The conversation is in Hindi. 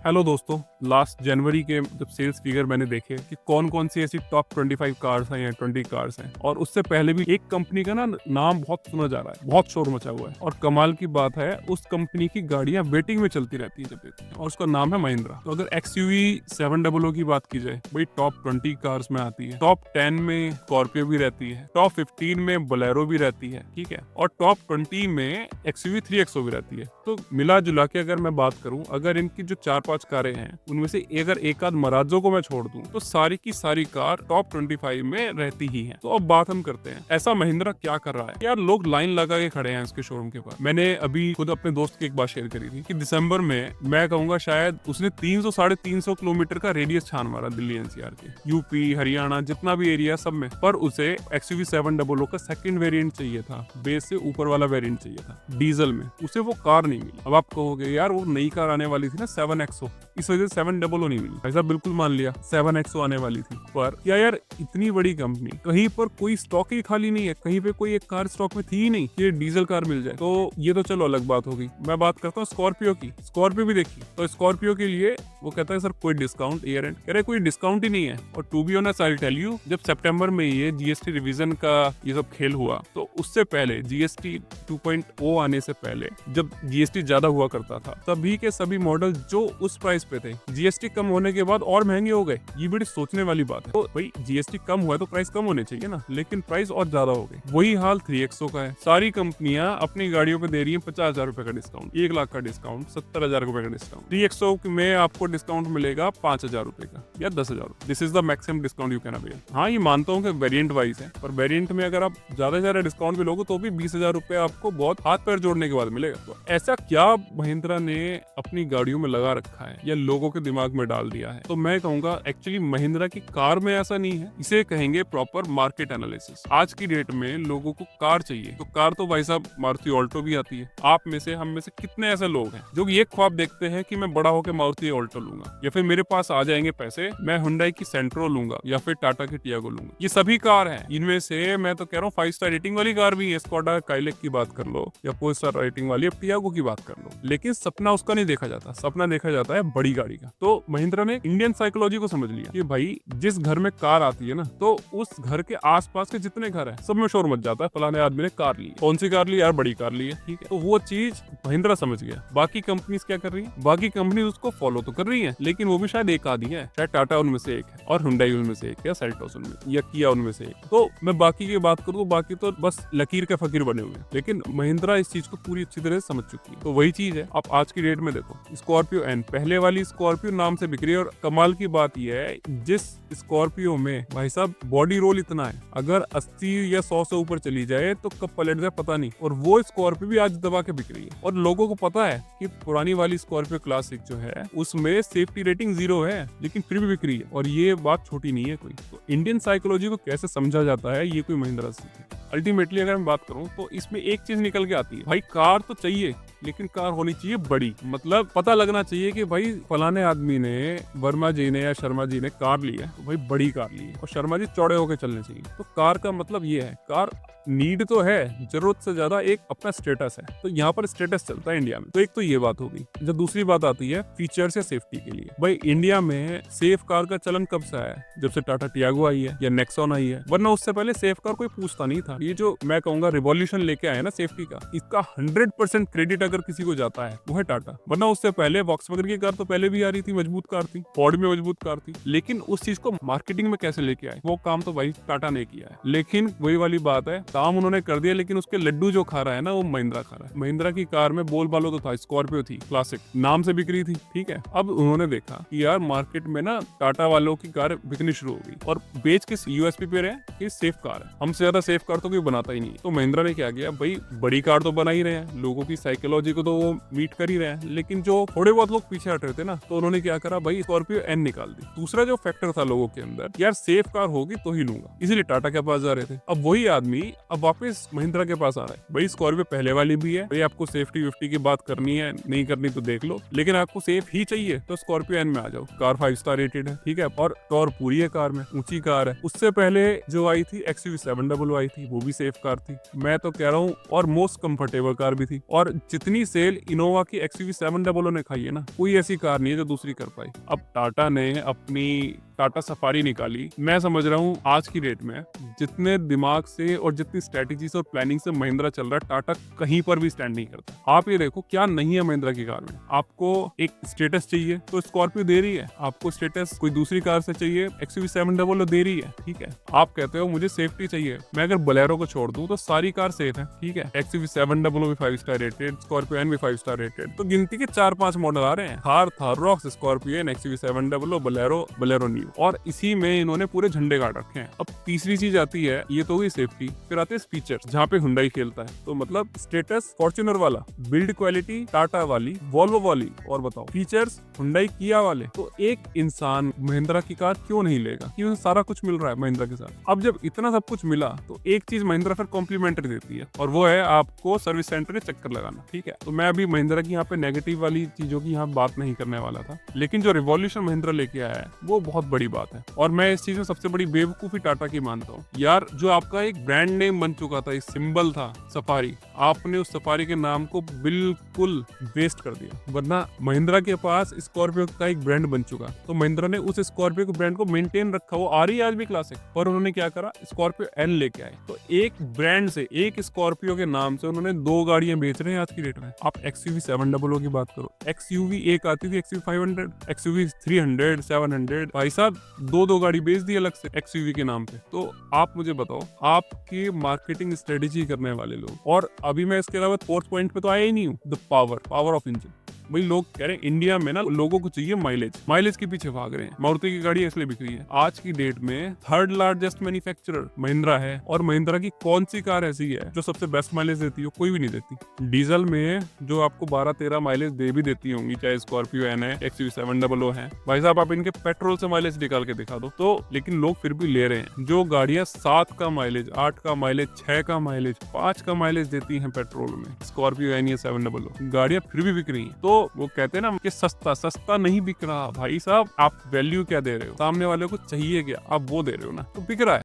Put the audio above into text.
हेलो दोस्तों, लास्ट जनवरी के जब सेल्स फिगर मैंने देखे कि कौन कौन सी ऐसी टॉप 25 कार्स हैं या 20 कार्स हैं, और उससे पहले भी एक कंपनी का ना नाम बहुत सुना जा रहा है, बहुत शोर मचा हुआ है। और कमाल की बात है, उस कंपनी की गाड़ियां वेटिंग में चलती रहती हैं जब देखते हैं, और उसका नाम है महिंद्रा। तो अगर XUV 700 की बात की जाए, भाई टॉप 20 कार्स में आती है। टॉप 10 में स्कॉर्पियो भी रहती है, टॉप 15 में बोलेरो भी रहती है, ठीक है, और टॉप 20 में XUV 3XO भी रहती है। तो मिला जुला के अगर मैं बात करूं, अगर इनकी जो 4-5 कारें हैं उनमें से अगर एक आध मराजो को मैं छोड़ दूं तो सारी की सारी कार टॉप 25 में रहती ही हैं। तो अब बात हम करते हैं, ऐसा महिंद्रा क्या कर रहा है यार। लोग लाइन लगा के खड़े हैं इसके शोरूम के पास। मैंने अभी खुद अपने दोस्त की एक बात शेयर करी थी कि दिसंबर में मैं कहूंगा शायद उसने 300-350 किलोमीटर का रेडियस छान मारा दिल्ली NCR के, यूपी हरियाणा जितना भी एरिया सब में। पर उसे XUV 700 का सेकंड वेरिएंट चाहिए था, बेस से ऊपर वाला वेरिएंट चाहिए था डीजल में, उसे वो कार नहीं मिली। अब आप कहोगे यार वो नई कार आने वाली थी ना 7XO, इस वजह से 700 नहीं मिली। ऐसा बिल्कुल मान लिया 7XO आने वाली थी, पर क्या यार इतनी बड़ी कंपनी कहीं पर कोई स्टॉक ही खाली नहीं है, कहीं पे कोई एक कार स्टॉक में थी ही नहीं कि डीजल कार मिल जाए। तो ये तो चलो अलग बात होगी। मैं बात करता हूँ स्कॉर्पियो की। स्कॉर्पियो भी देखी तो स्कॉर्पियो के लिए वो कहता है सर कोई डिस्काउंट ईयर एंड, कह रहे कोई डिस्काउंट ही नहीं है। और to be honest I will tell you, जब सितंबर में ये GST रिवीजन का ये सब खेल हुआ, तो उससे पहले GST 2.0 आने से पहले जब GST ज्यादा हुआ करता था, सभी के सभी मॉडल जो उस प्राइस पे थे GST कम होने के बाद और महंगे हो गए। ये बड़ी सोचने वाली बात है। तो भाई GST कम हुआ तो प्राइस कम होने चाहिए ना, लेकिन प्राइस और ज्यादा हो गए। वही हाल 3XO का है। सारी कंपनियां अपनी गाड़ियों पे दे रही है 50,000 रुपए का डिस्काउंट, 1 लाख का डिस्काउंट, 70,000 रुपए का डिस्काउंट। 3XO में आपको डिस्काउंट मिलेगा 5,000 रुपए का या 10,000। This is the maximum discount you can avail. हाँ, ये मानता हूँ कि वेरिएंट वाइज है, पर वेरिएंट में अगर आप ज्यादा से ज्यादा डिस्काउंट भी लोगे तो भी 20,000 रुपए आपको बहुत हाथ पैर जोड़ने के बाद मिलेगा। तो ऐसा क्या महिंद्रा ने अपनी गाड़ियों में लगा रखा है या लोगों के दिमाग में डाल दिया है? तो मैं कहूंगा एक्चुअली महिंद्रा की कार में ऐसा नहीं है, इसे कहेंगे प्रॉपर मार्केट एनालिसिस। आज की डेट में लोगों को कार चाहिए, तो कार तो भाई साहब मारुति ऑल्टो भी आती है। आप में से हम में से कितने ऐसे लोग हैं जो ये ख्वाब देखते हैं कि मैं बड़ा होकर मारुति ऑल्टो लूंगा, या फिर मेरे पास आ जाएंगे पैसे मैं हुंडई की सेंट्रो लूंगा या फिर टाटा की टियागो लूंगा। ये सभी कार है, इनमें से मैं तो कह रहा हूँ 5 स्टार रेटिंग वाली कार भी है, स्कोडा काइलिक की बात कर लो या 4 स्टार रेटिंग वाली अब टियागो की बात कर लो, लेकिन सपना उसका नहीं देखा जाता। सपना देखा जाता है बड़ी गाड़ी का। तो महिंद्रा ने इंडियन साइकोलॉजी को समझ लिया कि भाई जिस घर में कार आती है ना, तो उस घर के आसपास के जितने घर हैं सब में शोर मच जाता है, फलाने आदमी ने कार ली। कौन सी कार ली यार? बड़ी कार ली है, ठीक है। तो वो चीज महिंद्रा समझ गया। बाकी कंपनीज क्या कर रही है? बाकी कंपनीज उसको फॉलो तो कर रही है, लेकिन वो भी शायद एक आधी है, शायद टाटा उनमें से एक है और हुंडई उनमें से एक, या सेल्टोस उनमें या किया उनमें से एक। तो मैं बाकी की बात करूँ, बाकी तो बस लकीर के फकीर बने हुए हैं, लेकिन महिंद्रा इस चीज को पूरी अच्छी तरह से समझ चुकी है। तो वही चीज है, आप आज की डेट में देखो स्कॉर्पियो एन, पहले वाली स्कॉर्पियो नाम से बिक रही है। और कमाल की बात यह है, जिस स्कॉर्पियो में भाई साहब बॉडी रोल इतना है, अगर 80 या 100 से ऊपर चली जाए तो कब पलट जाए पता नहीं, और वो स्कॉर्पियो भी आज दबा के बिक रही है। और लोगों को पता है कि पुरानी वाली स्कॉर्पियो क्लासिक जो है उसमें सेफ्टी रेटिंग 0 है, लेकिन फिर भी बिक रही है। और ये बात छोटी नहीं है कोई। तो इंडियन साइकोलॉजी को कैसे समझा जाता है, ये कोई महिंद्रा सीखे। अल्टीमेटली अगर मैं बात करूं तो इसमें एक चीज निकल के आती है, भाई कार तो चाहिए, लेकिन कार होनी चाहिए बड़ी। मतलब पता लगना चाहिए कि भाई फलाने आदमी ने, वर्मा जी ने या शर्मा जी ने कार ली है, तो भाई बड़ी कार ली है, और शर्मा जी चौड़े होकर चलने चाहिए। तो कार का मतलब ये है, कार नीड तो है, जरूरत से ज्यादा एक अपना स्टेटस है। तो यहाँ पर स्टेटस चलता है इंडिया में। तो एक तो ये बात होगी। जब दूसरी बात आती है फीचर्स या सेफ्टी के लिए, भाई इंडिया में सेफ कार का चलन कब से आया? जब से टाटा टियागो आई है या नेक्सॉन आई है, वरना उससे पहले सेफ कार कोई पूछता नहीं था। ये जो मैं कहूंगा रिवॉल्यूशन लेके आया ना सेफ्टी का, इसका 100% क्रेडिट अगर किसी को जाता है वो है टाटा। वरना उससे पहले वॉक्सवैगन की कार तो पहले भी आ रही थी, मजबूत कार थी, फोर्ड में मजबूत कार थी, लेकिन उस चीज को मार्केटिंग में कैसे लेके आए, वो काम तो भाई टाटा ने किया है। लेकिन वही वाली बात है, काम उन्होंने कर दिया, लेकिन उसके लड्डू जो खा रहा है ना वो महिंद्रा खा रहा है। महिंद्रा की कार में बोल बालो तो था, स्कॉर्पियो थी क्लासिक, नाम से बिक रही थी, ठीक है। अब उन्होंने देखा कि यार मार्केट में ना टाटा वालों की कार बिकनी शुरू हो गई, और बेच किस USP पे रहे कि सेफ कार है, हमसे ज्यादा सेफ कार तो कोई बनाता ही नहीं। तो महिंद्रा ने क्या किया, भाई बड़ी कार तो बना ही रहे हैं, लोगों की साइकोलॉजी को तो वो मीट कर ही रहे हैं, लेकिन जो थोड़े बहुत लोग पीछे हट रहे थे ना, तो उन्होंने क्या करा, भाई स्कॉर्पियो एन निकाल दी। दूसरा जो फैक्टर था लोगों के अंदर, यार सेफ कार होगी तो ही लूंगा, इसीलिए टाटा के पास जा रहे थे। अब वही आदमी अब वापस महिंद्रा के पास आ रहा है, भाई स्कॉर्पियो पहले वाली भी है, भाई आपको सेफ्टी वेफ्टी की बात करनी है नहीं करनी तो देख लो, लेकिन आपको सेफ ही चाहिए तो स्कॉर्पियो एन में आ जाओ। कार 5 स्टार रेटेड है, ठीक है, और टॉर पूरी है कार में, ऊंची कार है। उससे पहले जो आई थी XUV 700 आई थी, वो भी सेफ कार थी, मैं तो कह रहा हूँ, और मोस्ट कंफर्टेबल कार भी थी। और जितनी सेल इनोवा की XUV 700 ने खाई है ना, कोई ऐसी कार नहीं है जो दूसरी कर पाई। अब टाटा ने अपनी टाटा सफारी निकाली। मैं समझ रहा हूँ आज की डेट में जितने दिमाग से और जितनी स्ट्रेटेजी से और प्लानिंग से महिंद्रा चल रहा है, टाटा कहीं पर भी स्टैंड नहीं करता। आप ये देखो क्या नहीं है महिंद्रा की कार में। आपको एक स्टेटस चाहिए तो स्कॉर्पियो दे रही है, आपको स्टेटस कोई दूसरी कार से चाहिए XUV 700 दे रही है, ठीक है। आप कहते हो मुझे सेफ्टी चाहिए, मैं अगर बोलेरो को छोड़ दूं तो सारी कार सेफ है, ठीक है। XUV 700 भी 5 स्टार रेटेड, स्कॉर्पियो एन भी 5 स्टार रेटेड, तो गिनती के 4-5 मॉडल आ रहे हैं, Thar, Thar Roxx, Scorpio N, XUV 700, Bolero, Bolero new, और इसी में इन्होंने पूरे झंडे गाड़ रखे हैं। अब तीसरी चीज आती है, ये तो हुई सेफ्टी, फिर आते हैं फीचर्स, जहाँ पे हुंडई खेलता है। तो मतलब स्टेटस फॉर्च्यूनर वाला, बिल्ड क्वालिटी टाटा वाली, वॉल्वो वाली, और बताओ फीचर्स हुंडई किया वाले। तो एक इंसान महिंद्रा की कार क्यों नहीं लेगा, क्यों सारा कुछ मिल रहा है महिंद्रा के साथ। अब जब इतना सब कुछ मिला तो एक चीज महिंद्रा फिर कॉम्प्लीमेंट्री देती है, और वो है आपको सर्विस सेंटर में चक्कर लगाना, ठीक है। तो मैं अभी महिंद्रा की यहाँ पे नेगेटिव वाली चीजों की यहाँ बात नहीं करने वाला था, लेकिन जो रिवॉल्यूशन महिंद्रा लेके आया है वो बहुत बड़ी बात है। और मैं इस चीज में सबसे बड़ी बेवकूफी टाटा की मानता हूँ यार। जो आपका एक ब्रांड नेम बन चुका था, एक सिंबल था सफारी, आपने उस सफारी के नाम को बिल्कुल वेस्ट कर दिया। वरना महिंद्रा के पास स्कॉर्पियो का एक ब्रांड बन चुका, तो महिंद्रा ने उस स्कॉर्पियो के ब्रांड को मेंटेन रखा, वो आ रही है आज भी क्लासिक, पर उन्होंने क्या करा, स्कॉर्पियो एन लेके आए। तो एक ब्रांड से, एक स्कॉर्पियो के नाम से उन्होंने 2 गाड़ियां बेच रहे हैं आज की डेट में। आप XUV 700 की बात करो, XUV एक आती थी XUV 500, XUV 300, 700, भाई साहब 2 गाड़ी बेच दी अलग से XUV के नाम पे। तो आप मुझे बताओ, आपकी मार्केटिंग स्ट्रेटेजी करने वाले लोग, और अभी मैं इसके अलावा फोर्थ पॉइंट पे तो आया ही नहीं हूँ, द पावर ऑफ इंजन। भाई लोग कह रहे हैं इंडिया में ना लोगों को चाहिए माइलेज के पीछे भाग रहे हैं। मारुति की गाड़ी इसलिए बिक रही है। आज की डेट में 3rd लार्जेस्ट मैन्युफैक्चरर महिंद्रा है, और महिंद्रा की कौन सी कार ऐसी है जो सबसे बेस्ट माइलेज देती है? कोई भी नहीं देती। डीजल में जो आपको 12-13 माइलेज दे भी देती होंगी, चाहे स्कॉर्पियो एन है, XUV 700 है, भाई साहब आप इनके पेट्रोल से माइलेज निकाल के दिखा दो तो, लेकिन लोग फिर भी ले रहे हैं। जो गाड़ियां 7 का माइलेज, 8 का माइलेज, 6 का माइलेज, 5 का माइलेज देती है पेट्रोल में, स्कॉर्पियो एन या 700 गाड़ियां फिर भी बिक रही है। तो वो कहते हैं ना कि सस्ता नहीं बिक रहा। भाई साहब आप वैल्यू क्या दे रहे हो, सामने वाले को चाहिए क्या, आप वो दे रहे हो ना, तो बिक रहा है।